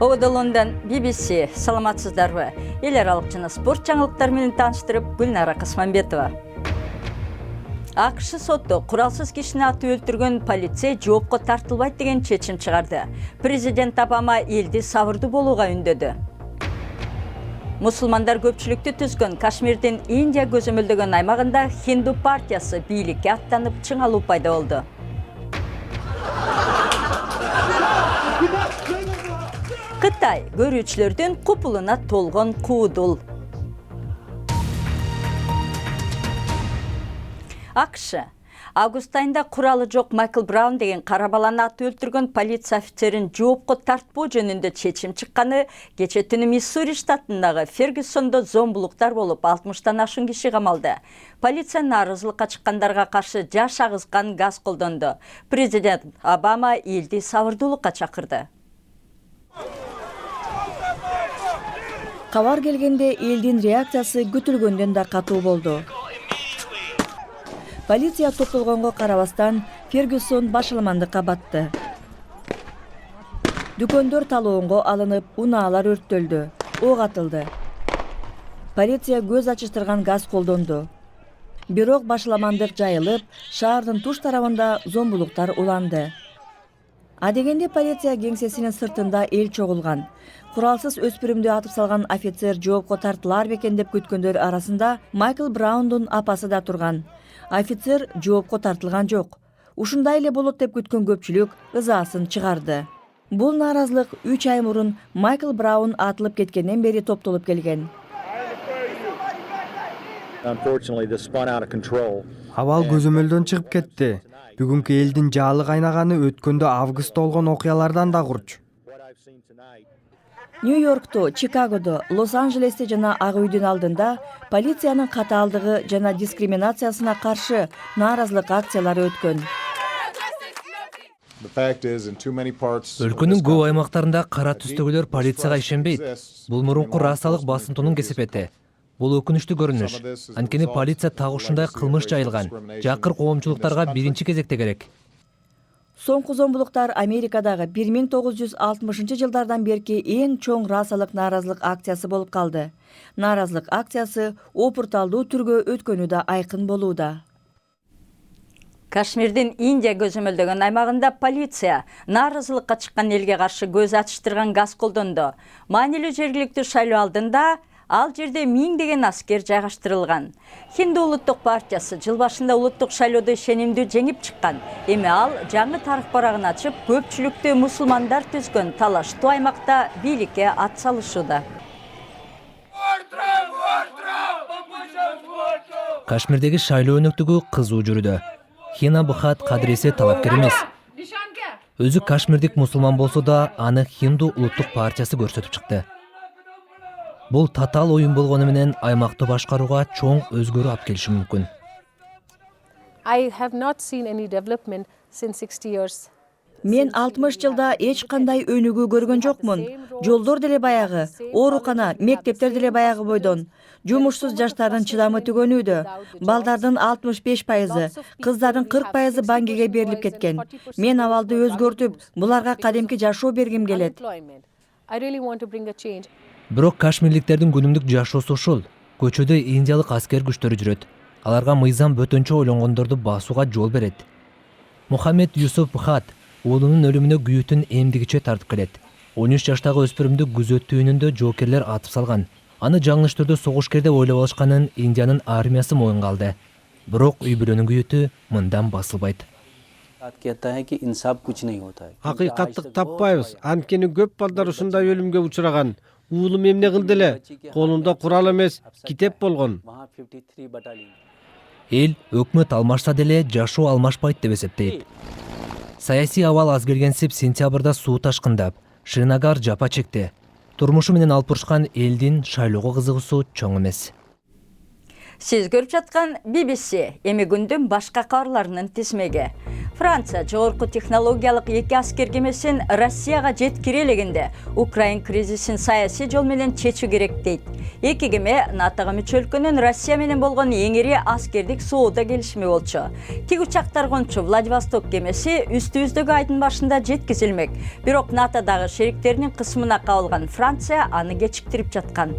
Лондон BBC саламатсыздарбы? Эл аралык жана спорт жаңылыктары менен тааныштырып, Гүлнара Касманбетова. АКШ соту куралсыз кишини атып өлтүргөн полицей жоопко тартылбайт деген чечим чыгарды. Президент Обама элди сабырдуу болууга үндөдү. Мусулмандар көпчүлүктү түзгөн Кашмирдин Индия көзөмөлдөгөн аймагында Хинду партиясы бийликке аттанып чыңалуу пайда болду. Кытай көрүүчүлөрдүн купулуна толгон куудул. АКШ август айында куралы жок Майкл Браун деген кара баланы атып өлтүргөн полиция офицерин жоопко тартпоо жөнүндө чечим чыкканы кече түнү Миссури штатындагы Фергюсондо зомбулуктар болуп 60тан ашуун киши камалды. Полиция нааразылыкка чыккандарга каршы жаш агызган газ колдонду. Президент Обама элди сабырдуулукка чакырды. Кабар келгенде элдин реакциясы күтүлгөндөн да катуу болду. Полиция топтолгонго карабастан Фергюсон башаламандыкка батты. Дүкөндөр талоонго алынып, унаалар өрттөлдү, ок атылды. Полиция көз ачыштырган газ колдонду. Бирок башаламандык жайылып, шаардын туш тарабында зомбулуктар уланды. Адегенде полиция кеңсесинин сыртында эл чогулган. Куралсыз өспүрүмдү атып салган офицер жоопко тартылар бекен деп күткөндөр арасында Майкл Браундун апасы да турган. Офицер жоопко тартылган жок. Ушундай эле болот деп күткөн көпчүлүк ызаасын чыгарды. Бул нааразылык 3 ай мурун Майкл Браун атылып кеткенден бери топтолуп келген. Абал көзөмөлдөн чыгып кетти. Бүгүнкү элдин жаалы кайнаганы өткөндө августта болгон окуялардан да курч. Нью-Йоркто, Чикагодо, Лос-Анджелесте жана Ак үйдүн алдында полициянын катаалдыгы жана дискриминациясына каршы нааразылык акциялары өткөн. Өлкөнүн көп аймактарында кара түстөгүлөр полицияга ишенбейт. Бул мурунку расалык басынтуунун кесепети. Бул өкүнүчтүү көрүнүш. Анткени полиция так ушундай кылмыш жайылган. Жакыр коомчулуктарга биринчи кезекте керек. Соңку зомбулуктар Америкадагы 1960-жылдардан берки эң чоң расалык нааразылык акциясы болуп калды. Нааразылык акциясы опурталдуу түргө өткөнү да айкын болууда. Кашмирдин Индия көзөмөлдөгөн аймагында полиция нааразылыкка чыккан элге каршы көз ачыштырган газ колдонду. Маанилүү жергиликтүү шайлоо алдында ал жерде 1000 деген аскер жайгаштырылган. Хинду улуттук партиясы жыл башында улуттук шайлоодо ишенимдүү жеңип чыккан. Эми ал жаңы тарых барагын ачып, көпчүлүктүү мусулмандар түзгөн талаштуу аймакта бийликке ат салышууда. Кашмирдеги шайлоо өнөктүгү кызуу жүрүүдө. Хина Бхат кадириси талапкер эмес. Өзү кашмирдик мусулман болсо да, аны Хинду улуттук партиясы көрсөтүп чыкты. Бул татаал оюн болгону менен аймакты башкарууга чоң өзгөрүү алып келиши мүмкүн. Мен 60 жылда эч кандай өнүгүү көргөн жокмун. Жолдор деле баягы, оорукана, мектептер деле баягы бойдон. Жумушсуз жаштардын чыдамы түгөнүүдө. Балдардын 65%, кыздардын 40% баңгеге берилип кеткен. Мен абалды өзгөртүп, буларга кадимки жашоо бергим келет. Бирок кашмирликтердин күнүмдүк жашоосу ушул. Көчөдө индиялык аскер күчтөрү жүрөт. Аларга мыйзам бөтөнчө ойлонгондорду басууга жол берет. Мухаммед Юсуф Бхат уулунун өлүмүнө күйүүтүн эмдигиче тартып келет. 13 жаштагы өспүрүмдү күзөттүүнүндө жоокерлер атып салган. Аны жаңылыш түрдө согушкер деп ойлоп алышканын Индиянын армиясы моюнга алды. Бирок үй бүлөнүн күйүүтү мындан басылбайт. Акыйкаттык таппайбыз. Анткени көп балдар ушундай өлүмгө учураган. Уулум эмне кылды эле? Колунда курал эмес, китеп болгон. Эл өкмөт алмашса деле жашоо алмашпайт деп эсептейт. Саясий абал аз келгенсип сентябрда суу ташкындап, Шринагар жапа чекти. Турмушу менен алып урушкан элдин шайлоого кызыгуусу чоң эмес. Сиз көрүп жаткан BBC эми күндүн башка кабарларынын тизмеги. Франция жогорку технологиялык 2 аскер кемесин Россияга жеткире элегенде Украин кризисин саясий жол менен чечүү керек дейт. 2 кеме НАТОга мүчө өлкөнүн Россия менен болгон эң ири аскердик соода келишими болчу. Тик учактар кончу Владивосток кемеси үстүбүздөгү айдын башында жеткизилмек. Бирок НАТОдагы шериктеринин кысымына кабылган Франция аны кечиктирип жаткан.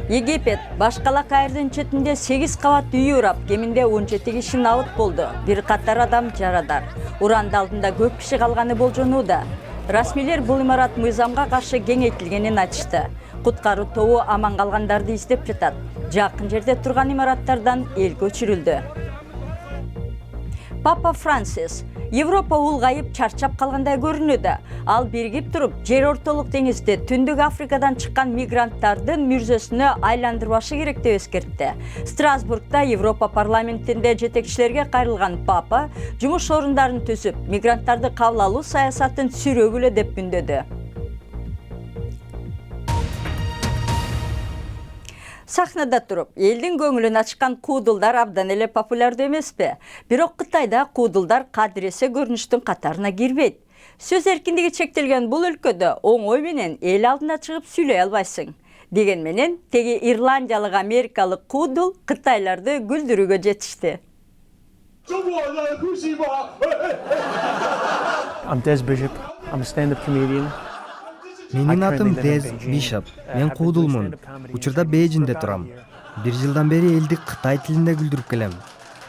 Египет башкала кайрдын четинде 8 кабат үй урап, кеминде 17 киши набыт болду. Бир катар адам жарадар. Уранды алдында көп киши калганы болжонууда. Расмийлер бул имарат мыйзамга каршы кеңейтилгенин айтышты. Куткаруу тобу аман калгандарды издеп жатат. Жакын жерде турган имараттардан эл көчүрүлдү. Папа Франсис Европа улгайып чарчап калгандай көрүнүүдө. Ал биригип туруп, жер ортолук деңизде Түндүк Африкадан чыккан мигранттардын мүрзөсүнө айландырбашы керек деп эскертти. Страсбургда Европа парламентинде жетекчилерге кайрылган Папа жумуш орундарын түзүп, мигранттарды кабыл алуу саясатын сүрөгүлө деп бүндөдү. Сахнада туруп, элдин көңүлүн ачкан куудулдар абдан эле популярдуу эмеспи? Бирок Кытайда куудулдар кадыресе көрүнүштүн катарына кирбейт. Сөз эркиндиги чектелген бул өлкөдө оңой менен эл алдына чыгып сүйлөй албайсың. Деген менен теги ирландиялык америкалык куудул кытайларды күлдүрүүгө жетишти. I'm Des Bishop. I'm a stand-up comedian. Менин атым Дез Бишоп. Мен куудулмун. Учурда Бейжиңде турам. 1 жылдан бери элди Кытай тилинде күлдүрүп келем.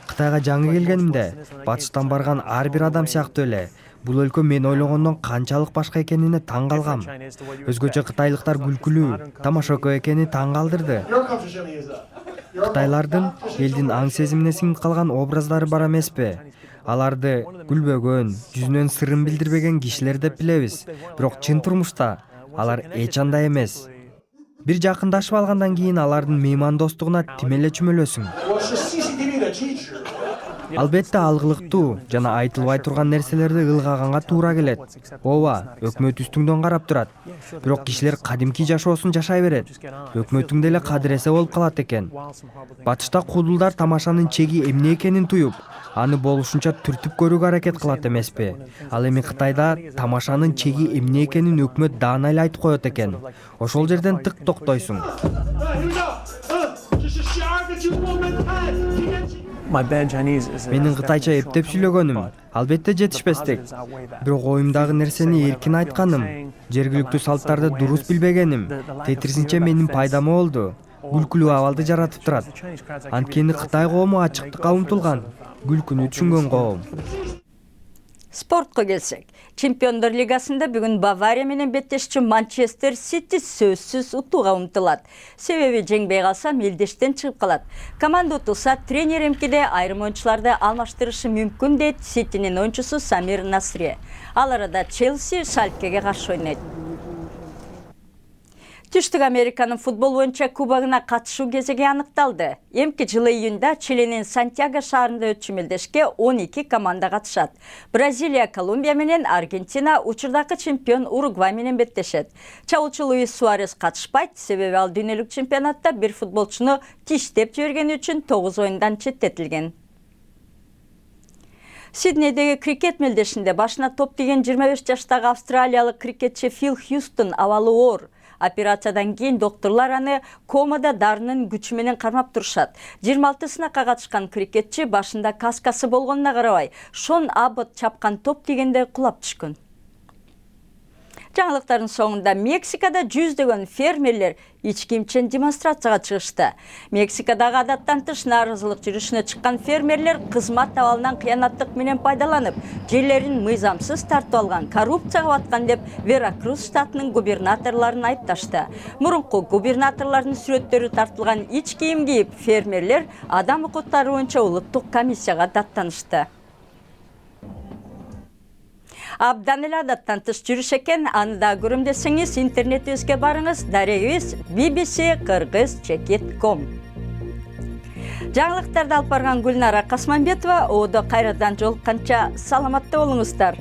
Кытайга жаңы келгенимде, батыштан барган ар бир адам сыяктуу эле бул өлкө мен ойлогондон канчалык башка экенине таң калгам. Өзгөчө кытайлыктар күлкүлүү, тамашакөө экени таң калдырды. Кытайлардын элдин аң сезимине сиңип калган образдары бар эмеспи? Аларды күлбөгөн, жүзүнөн сырын билдирбеген кишилер деп билебиз. Бирок чын турмушта алар эч андай эмес. Бир жакындашып алгандан кийин алардын меймандостугуна тим эле чүмөлөсүң. Албетте алгылыктуу жана айтылбай турган нерселерди ылгаганга туура келет. Ооба, өкмөт үстүңдөн карап турат. Бирок кишилер кадимки жашоосун жашай берет. Өкмөттүң деле кадыресе болуп калат экен. Батышта куудулдар тамашанын чеги эмне экенин туюп, аны болушунча түртүп көрүүгө аракет кылат эмеспи? Ал эми Кытайда тамашанын чеги эмне экенин өкмөт даана эле айтып коет экен. Ошол жерден тык токтойсуң. Менин кытайча эптеп сүйлөгөнүм албетте жетишпестик. Бирок оюмдагы нерсени эркин айтканым, жергиликтүү салттарды дурус билбегеним, тетирисинче менин пайдама болду. Күлкүлүү абалды жаратып турат. Анткени Кытай коому ачыктыкка умтулган, күлкүнү түшүнгөн коом. Спортко келсек, Чемпиондор лигасында бүгүн Бавария менен беттешчү Манчестер Сити сөзсүз утууга умтулат. Себеби жеңбей калса мелдештен чыгып калат. Команда утулса, тренер эмкиде айрым оюнчуларды алмаштырышы мүмкүн дейт Ситинин оюнчусу Самир Насри. Ал арада Челси Шалкеге каршы ойнойт. Түштүк Американын футбол боюнча кубогуна катышуу кезеги аныкталды. Эмки жылы июнда Чилинин Сантьяго шаарында өтчү мелдешке 12 команда катышат. Бразилия, Колумбия менен Аргентина, учурдагы чемпион Уругвай менен беттешет. Чабуулчу Луис Суарес катышпайт, себеби ал дүйнөлүк чемпионатта бир футболчуну тиштеп жибергени үчүн 9 оюндан четтетилген. Сиднейдеги крикет мелдешинде башына топ тийген 25 жаштагы австралиялык крикетчи Фил Хьюстон абалы оор. Операциядан кийин докторлор аны комада дарынын күчү менен кармап турушат. 26 сынакка катышкан крикетчи башында каскасы болгонуна карабай, Шон Аббот чапкан топ тийгенде кулап түшкөн. Жаңылыктардын соңунда Мексикада жүздөгөн фермерлер ички имчен демонстрацияга чыгышты. Мексикадагы адаттан тыш нааразылык жүрүшүнө чыккан фермерлер кызмат абалынан кыянаттык менен пайдаланып, жерлерин мыйзамсыз тартып алган, коррупцияга баткан деп Веракрус штатынын губернаторлорун айыпташты. Мурунку губернаторлордун сүрөттөрү тартылган ич кийим кийип, фермерлер адам укуктары боюнча улуттук комиссияга даттанышты. Абдан эле адаттан тыш жүрүш экен, аны да көрөм десеңиз интернетибизге барыңыз, дарегибиз bbc-kыргыз.com. Жаңылыктарды алып барган Гүлнара Касманбетова, оодо кайрадан жолукканча саламатта болуңуздар.